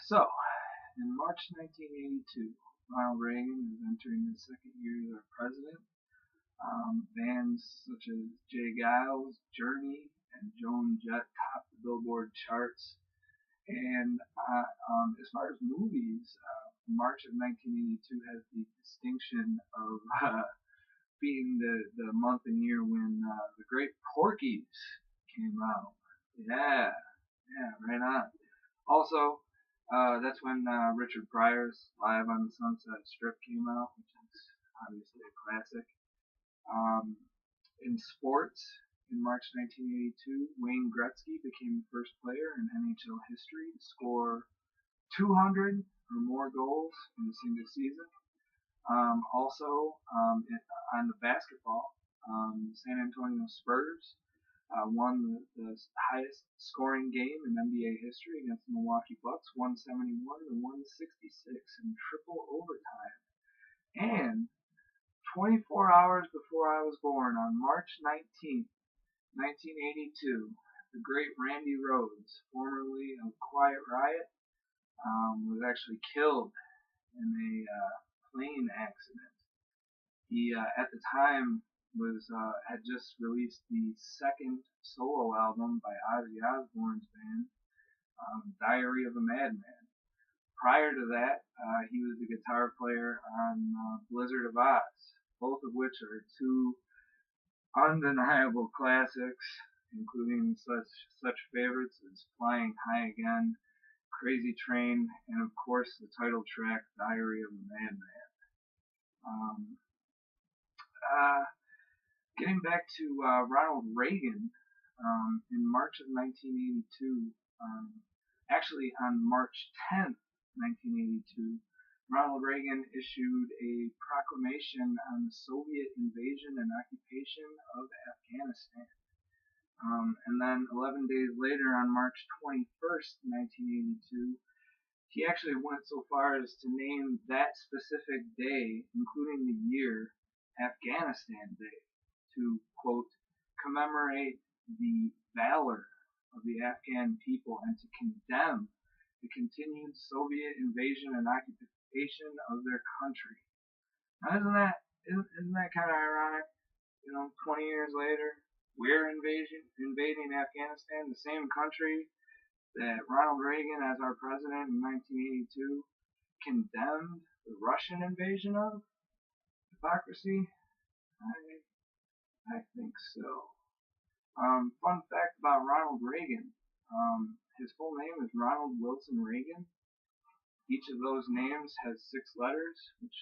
So, in March 1982, Ronald Reagan is entering his second year as our president. Bands such as Jay Giles, Journey, and Joan Jett topped the Billboard charts. And as far as movies, March of 1982 has the distinction of being the month and year when the Great Porky's came out. Yeah, yeah, right on. Also, that's when Richard Pryor's Live on the Sunset Strip came out, which is obviously a classic. Um, in sports, in March 1982, Wayne Gretzky became the first player in NHL history to score 200 or more goals in a single season. Also, on the basketball, San Antonio Spurs won the highest scoring game in NBA history against the Milwaukee Bucks, 171 to 166 in triple overtime. And 24 hours before I was born, on March 19th, 1982, the great Randy Rhoads, formerly of Quiet Riot, was actually killed in a plane accident. He, at the time, had just released the second solo album by Ozzy Osbourne's band, Diary of a Madman. Prior to that, he was the guitar player on Blizzard of Oz, both of which are two undeniable classics, including such favorites as Flying High Again, Crazy Train, and of course the title track Diary of a Madman. Um, Getting back to Ronald Reagan, in March of 1982, actually on March 10th, 1982, Ronald Reagan issued a proclamation on the Soviet invasion and occupation of Afghanistan. And then 11 days later, on March 21st, 1982, he actually went so far as to name that specific day, including the year, Afghanistan Day, to, quote, commemorate the valor of the Afghan people and to condemn the continued Soviet invasion and occupation of their country. Now, isn't that kind of ironic? 20 years later, we're invading Afghanistan, the same country that Ronald Reagan, as our president in 1982, condemned the Russian invasion of. Hypocrisy? I think so. Fun fact about Ronald Reagan. His full name is Ronald Wilson Reagan. Each of those names has 6 letters, which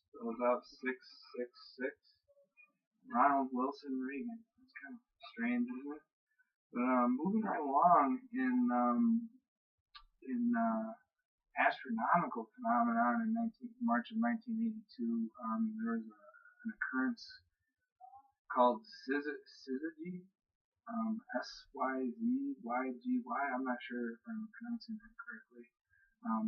spells out 666. Ronald Wilson Reagan. It's kind of strange, isn't it? But moving right along in astronomical phenomenon in March of 1982, there was an occurrence called syzygy, S-Y-Z-Y-G-Y. I'm not sure if I'm pronouncing that correctly,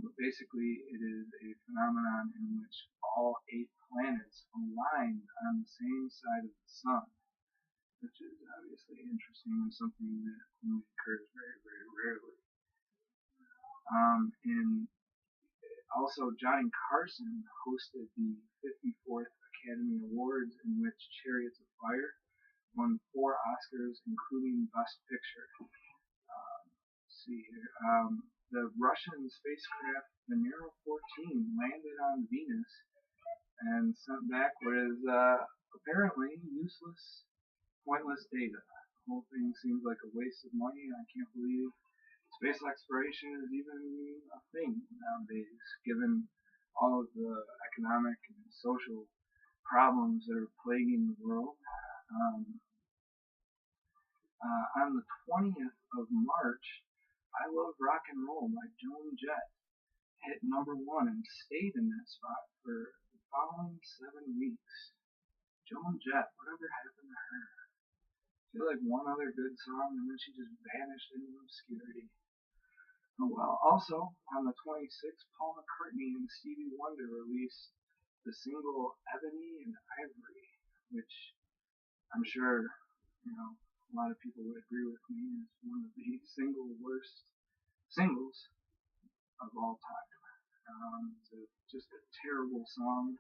but basically it is a phenomenon in which all 8 planets aligned on the same side of the sun, which is obviously interesting and something that only occurs very, very rarely. And also, Johnny Carson hosted the 54th Academy Awards, in which Chariots of Fire won 4 Oscars, including Best Picture. Let's see here. The Russian spacecraft Venera 14 landed on Venus and sent back what is apparently useless, pointless data. The whole thing seems like a waste of money, and I can't believe space exploration is even a thing nowadays, given all of the economic and social problems that are plaguing the world. On the 20th of March, I Love Rock and Roll by Joan Jett hit number 1 and stayed in that spot for the following 7 weeks. Joan Jett, whatever happened to her? I feel like one other good song and then she just vanished into obscurity. Oh well. Also, on the 26th, Paul McCartney and Stevie Wonder released the single Ebony and Ivory, which I'm sure, a lot of people would agree with me is one of the single worst singles of all time. Just a terrible song.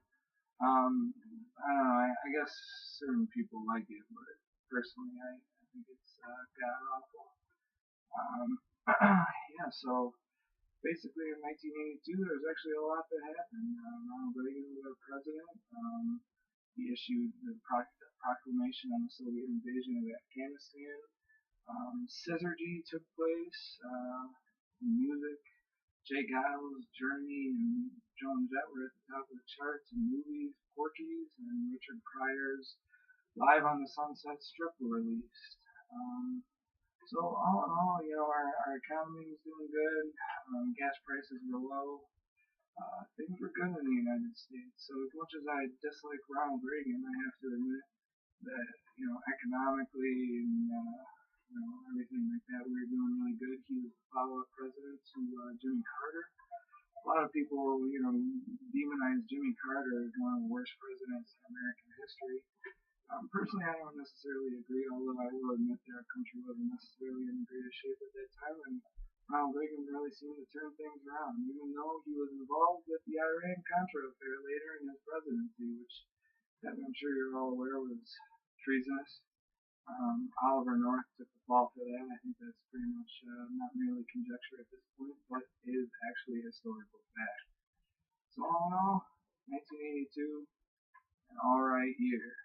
I don't know. I guess certain people like it, but personally, I think it's god awful. Um, yeah. So basically, in 1982, there was actually a lot that happened. Ronald Reagan was our president. He issued the proclamation on the Soviet invasion of Afghanistan. Syzygy took place. Music. Jay Giles' Journey and Joan Jett were at the top of the charts, and movies, Porky's and Richard Pryor's Live on the Sunset Strip were released. So all in all, our economy was doing good. Gas prices were low. Things were good in the United States. So as much as I dislike Ronald Reagan, I have to admit that economically and everything like that, we were doing really good. He was the follow-up president to Jimmy Carter. A lot of people, demonize Jimmy Carter as one of the worst presidents in American history. Personally, I don't necessarily agree, although I will admit that our country wasn't necessarily in the greatest shape at that time, and Ronald Reagan really seemed to turn things around, even though he was involved with the Iran-Contra affair later in his presidency, which, as I'm sure you're all aware, was treasonous. Oliver North took the fall for that. I think that's pretty much not merely conjecture at this point, but is actually a historical fact. So all in all, 1982, an alright year.